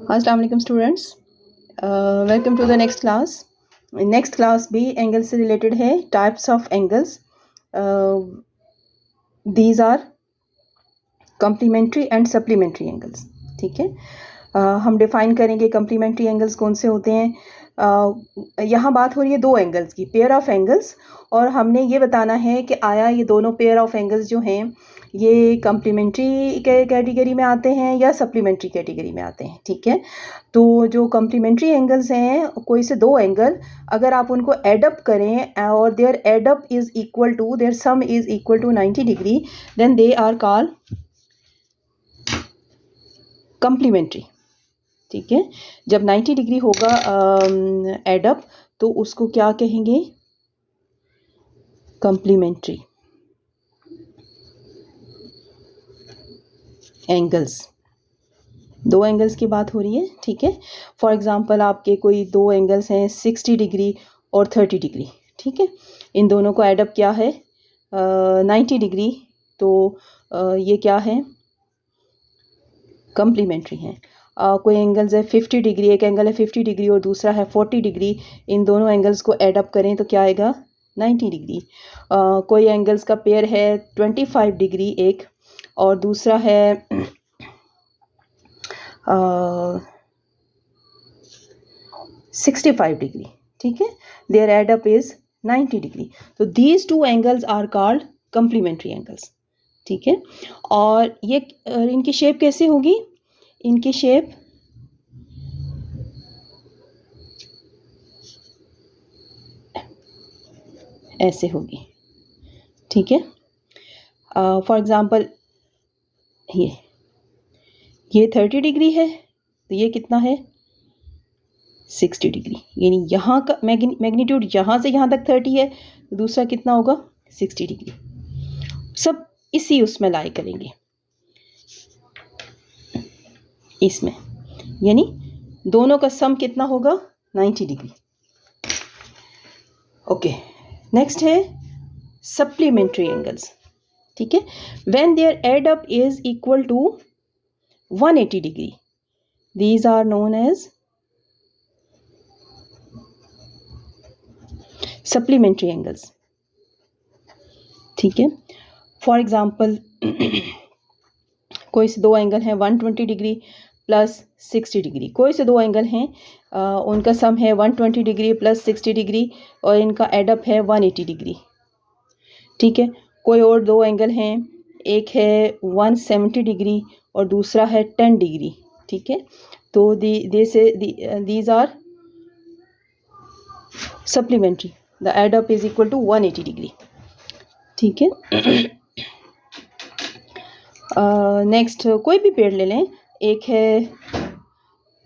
अस्सलाम वालेकुम students, welcome to the next class. Next class भी एंगल से रिलेटेड है। Types of angles, these are complementary and supplementary angles. ठीक है, हम डिफाइन करेंगे कम्प्लीमेंट्री एंगल्स कौन से होते हैं। यहाँ बात हो रही है दो एंगल्स की, पेयर ऑफ एंगल्स, और हमने ये बताना है कि आया ये दोनों पेयर ऑफ एंगल्स जो हैं ये कम्प्लीमेंट्री कैटेगरी में आते हैं या सप्लीमेंट्री कैटेगरी में आते हैं। ठीक है, तो जो कम्प्लीमेंट्री एंगल्स हैं, कोई से दो एंगल अगर आप उनको एडअप करें और their add up is equal to, their sum is equal to 90 degree, then they are called complementary. ठीक है, जब 90 डिग्री होगा एडअप तो उसको क्या कहेंगे? Complementary angles. दो एंगल्स की बात हो रही है। ठीक है, फॉर एग्जांपल आपके कोई दो एंगल्स हैं 60 डिग्री और 30 डिग्री। ठीक है, इन दोनों को एडअप किया है 90 डिग्री, तो ये क्या है? कम्प्लीमेंट्री हैं। कोई एंगल्स है 50 डिग्री, एक एंगल है 50 डिग्री और दूसरा है 40 डिग्री, इन दोनों एंगल्स को एडअप करें तो क्या आएगा? 90 डिग्री। कोई एंगल्स का पेयर है 25 डिग्री एक, और दूसरा है 65 डिग्री। ठीक है, देयर एडअप इज 90 डिग्री। तो these two angles are called complementary angles. ठीक है, और ये इनकी शेप कैसे होगी? इनकी शेप ऐसे होगी। ठीक है, फॉर एग्जांपल ये 30 डिग्री है, तो ये कितना है? 60 डिग्री। यानी यहाँ का मैग्नीट्यूड यहाँ से यहाँ तक 30 है, तो दूसरा कितना होगा? 60 डिग्री। सब इसी उसमें लाई करेंगे, इसमें, यानी दोनों का सम कितना होगा? 90 डिग्री। ओके, नेक्स्ट है सप्लीमेंट्री एंगल्स। ठीक है, when their add up is equal to 180 degree, these are known as supplementary angles. ठीक है, फॉर एग्जांपल कोई से दो एंगल हैं 120 डिग्री प्लस 60 डिग्री। कोई से दो एंगल हैं, उनका सम है 120 डिग्री प्लस 60 डिग्री और इनका एडअप है 180 डिग्री। ठीक है, कोई और दो एंगल हैं, एक है 170 डिग्री और दूसरा है 10 डिग्री। ठीक है, तो these are supplementary, the add up is equal to 180 degree. ठीक है, नेक्स्ट कोई भी पेड़ ले लें, एक है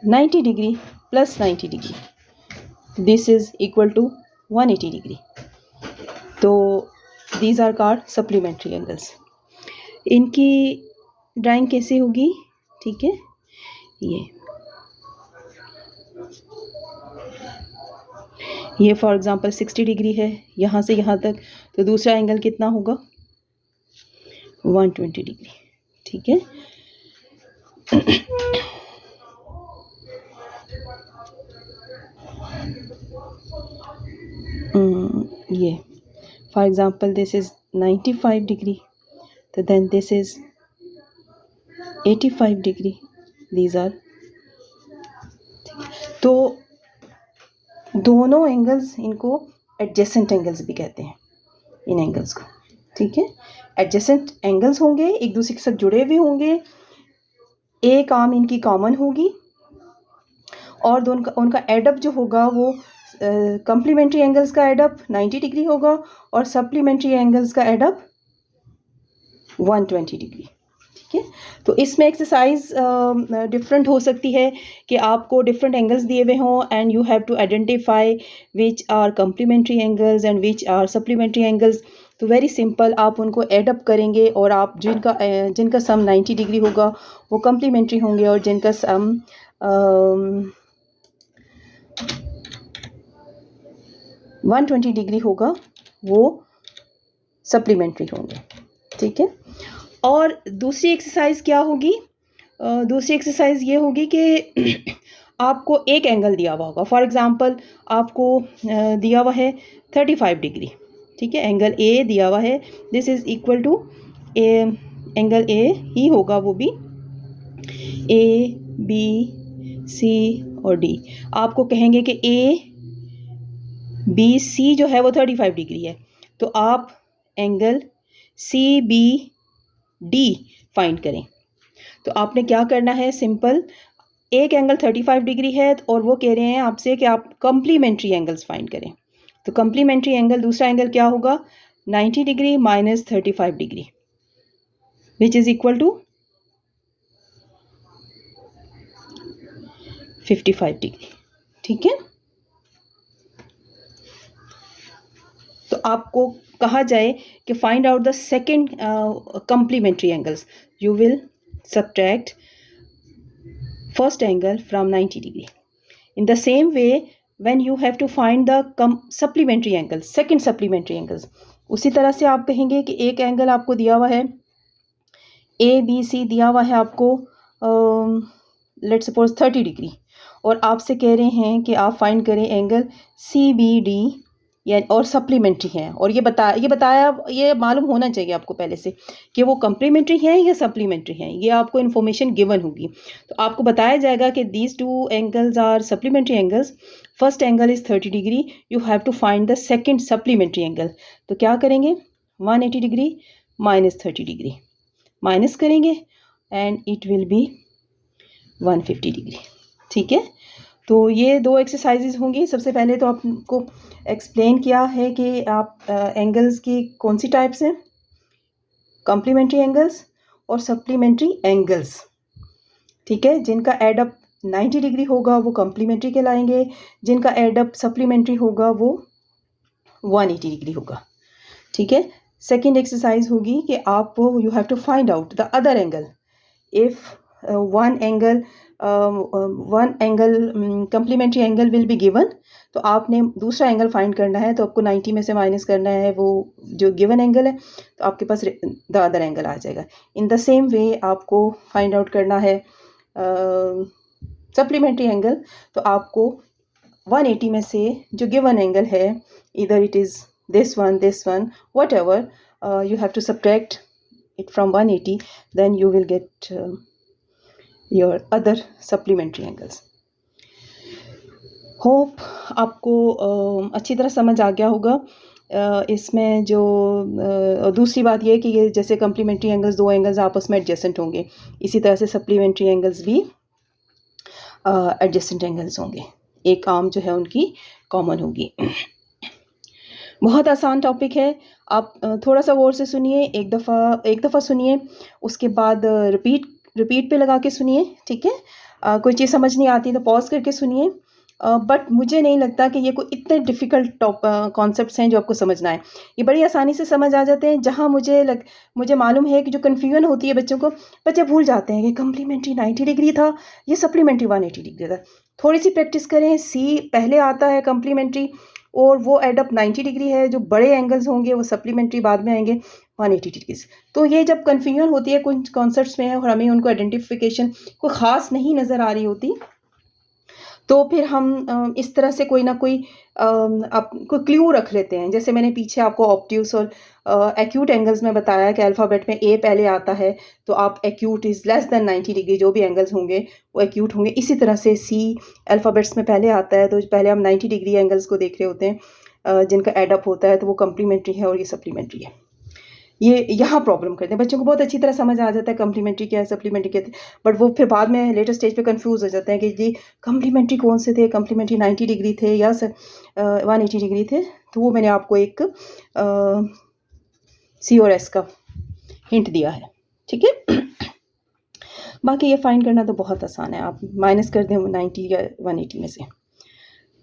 90 degree plus 90 degree, this is equal to 180 degree. तो these are called supplementary angles. इनकी ड्राइंग कैसे होगी? ठीक है, ये फॉर एग्जांपल 60 डिग्री है यहाँ से यहाँ तक, तो दूसरा एंगल कितना होगा? 120 डिग्री। ठीक है, ये for example this is 95 degree, तो then this is 85 degree. These are, तो दोनों एंगल्स, इनको एडजेसेंट एंगल्स भी कहते हैं, इन एंगल्स को। ठीक है, एडजेसेंट एंगल्स होंगे, एक दूसरे के साथ जुड़े हुए होंगे, एक आर्म इनकी कॉमन होगी, और उनका एडअप जो होगा वो कम्प्लीमेंट्री एंगल्स का एडअप 90 डिग्री होगा और सप्लीमेंट्री एंगल्स का एडअप 120 डिग्री। ठीक है, तो इसमें एक्सरसाइज डिफरेंट हो सकती है कि आपको डिफरेंट एंगल्स दिए हुए हों and you have to identify which are complementary angles and which are supplementary angles. तो वेरी सिंपल, आप उनको एडअप करेंगे और आप जिनका सम 90 डिग्री होगा वो कम्प्लीमेंट्री होंगे और जिनका सम 120 डिग्री होगा वो सप्लीमेंट्री होंगे। ठीक है, और दूसरी एक्सरसाइज क्या होगी? दूसरी एक्सरसाइज ये होगी कि आपको एक एंगल दिया हुआ होगा। फॉर एग्जांपल आपको दिया हुआ है 35 डिग्री, ठीक है, एंगल ए दिया हुआ है, this is equal to A, angle A ही होगा वो भी, ए बी सी और डी। आपको कहेंगे कि ए बी सी जो है वो 35 डिग्री है, तो आप angle C B D find करें। तो आपने क्या करना है, सिंपल, एक एंगल 35 डिग्री है और वो कह रहे हैं आपसे कि आप कम्प्लीमेंट्री एंगल्स फाइंड करें। तो कम्प्लीमेंट्री एंगल, दूसरा एंगल क्या होगा, 90 degree minus 35 degree, which is equal to 55 degree, ठीक है। तो आपको कहा जाए कि find out the second complementary angles, you will subtract first angle from 90 degree. In the same way, when you have to find the supplementary angles, second supplementary angles, उसी तरह से आप कहेंगे कि एक एंगल आपको दिया हुआ है, ए बी सी दिया हुआ है आपको, लेट्स सपोज 30 डिग्री, और आपसे कह रहे हैं कि आप फाइंड करें एंगल सी बी डी, या और सप्लीमेंट्री हैं, और ये बताया, ये मालूम होना चाहिए आपको पहले से कि वो कम्प्लीमेंट्री हैं या सप्लीमेंट्री हैं, ये आपको इन्फॉर्मेशन गिवन होगी। तो आपको बताया जाएगा कि these two angles are supplementary angles, first angle is 30 degree, you have to find the second supplementary angle. तो क्या करेंगे, 180 डिग्री माइनस 30 डिग्री, माइनस करेंगे and it will be 150 degree, ठीक है। तो ये दो एक्सरसाइजेज होंगी। सबसे पहले तो आपको एक्सप्लेन किया है कि आप एंगल्स की कौन सी टाइप्स हैं, कॉम्प्लीमेंट्री एंगल्स और सप्लीमेंट्री एंगल्स, ठीक है। जिनका एडअप 90 डिग्री होगा वो कॉम्प्लीमेंट्री कहलाएंगे, जिनका एडअप सप्लीमेंट्री होगा वो 180 डिग्री होगा, ठीक है। सेकेंड एक्सरसाइज होगी कि आप you have to find out the other angle, if one angle complementary angle will be given, तो आपने दूसरा एंगल फाइंड करना है, तो आपको 90 में से माइनस करना है वो जो गिवन एंगल है, तो आपके पास द अदर एंगल आ जाएगा। इन द सेम वे आपको फाइंड आउट करना है सप्लीमेंट्री एंगल, तो आपको 180 में से जो गिवन एंगल है, इधर it is this one, whatever, you have to subtract it from 180, then you will get your other supplementary angles. Hope आपको अच्छी तरह समझ आ गया होगा। इसमें जो दूसरी बात ये है कि ये जैसे कम्प्लीमेंट्री एंगल्स, दो एंगल्स आपस में एडजेसेंट होंगे, इसी तरह से सप्लीमेंट्री एंगल्स भी एडजेसेंट एंगल्स होंगे, एक आर्म जो है उनकी कॉमन होगी। बहुत आसान टॉपिक है, आप थोड़ा सा गौर से सुनिए, एक दफ़ा सुनिए, उसके बाद रिपीट पे लगा के सुनिए, ठीक है। कोई चीज़ समझ नहीं आती तो पॉज करके सुनिए, बट मुझे नहीं लगता कि ये कोई इतने डिफ़िकल्ट कॉन्सेप्ट्स हैं जो आपको समझना है, ये बड़ी आसानी से समझ आ जाते हैं। जहाँ मुझे मालूम है कि जो कन्फ्यूजन होती है बच्चों को, बच्चे भूल जाते हैं कि कम्प्लीमेंट्री 90 डिग्री था, ये सप्लीमेंट्री 180 डिग्री था। थोड़ी सी प्रैक्टिस करें, सी पहले आता है कम्प्लीमेंट्री और वो एडअप 90 डिग्री है, जो बड़े एंगल्स होंगे वो सप्लीमेंट्री बाद में आएंगे 180 डिग्री। तो ये जब कन्फ्यूजन होती है कुछ कॉन्सेप्ट्स में और हमें उनको आइडेंटिफिकेशन कोई ख़ास नहीं नज़र आ रही होती, तो फिर हम इस तरह से कोई ना कोई कोई क्लू रख लेते हैं। जैसे मैंने पीछे आपको ऑब्ट्यूस और एक्यूट एंगल्स में बताया कि अल्फ़ाबेट में ए पहले आता है, तो आप acute is less than 90 degree, जो भी एंगल्स होंगे वो एक्यूट होंगे। इसी तरह से सी अल्फ़ाबेट्स में पहले आता है, तो पहले हम 90 डिग्री एंगल्स को देख रहे होते हैं, जिनका एडअप होता है, तो वो कम्प्लीमेंट्री है और ये सप्लीमेंट्री है। ये यहाँ प्रॉब्लम करते हैं, बच्चों को बहुत अच्छी तरह समझ आ जाता है कम्प्लीमेंट्री क्या है, सप्लीमेंट्री क्या है, बट वो फिर बाद में लेटर स्टेज पे कंफ्यूज हो जाते हैं कि जी कम्प्लीमेंट्री कौन से थे, कम्प्लीमेंट्री 90 डिग्री थे या 180 डिग्री थे। तो वो मैंने आपको एक सी और एस का हिंट दिया है, ठीक है। बाकी ये फाइंड करना तो बहुत आसान है, आप माइनस कर दें 90 या 180 में से,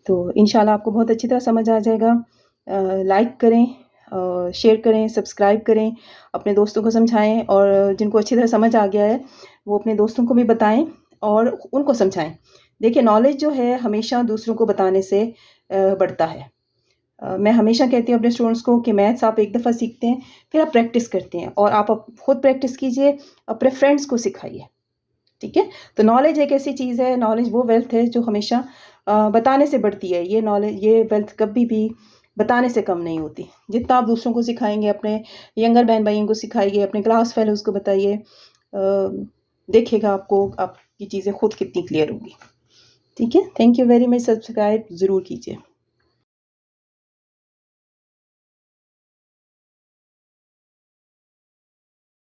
तो इंशाल्लाह आपको बहुत अच्छी तरह समझ आ जाएगा। लाइक करें, शेयर करें, सब्सक्राइब करें, अपने दोस्तों को समझाएं, और जिनको अच्छी तरह समझ आ गया है वो अपने दोस्तों को भी बताएं और उनको समझाएं। देखिए, नॉलेज जो है हमेशा दूसरों को बताने से बढ़ता है। मैं हमेशा कहती हूँ अपने स्टूडेंट्स को कि मैथ्स आप एक दफ़ा सीखते हैं, फिर आप प्रैक्टिस करते हैं, और आप खुद प्रैक्टिस कीजिए, अपने फ्रेंड्स को सिखाइए। ठीक है? तो नॉलेज एक ऐसी चीज़ है, नॉलेज वो वेल्थ है जो हमेशा बताने से बढ़ती है। ये वेल्थ कभी भी बताने से कम नहीं होती। जितना आप दूसरों को सिखाएँगे, अपने यंगर बहन-भाइयों को सिखाइए, अपने क्लास फेलोज़ को बताइए, देखिएगा आपकी चीज़ें खुद कितनी क्लियर होंगी। ठीक है? Thank you very much, subscribe ज़रूर कीजिए।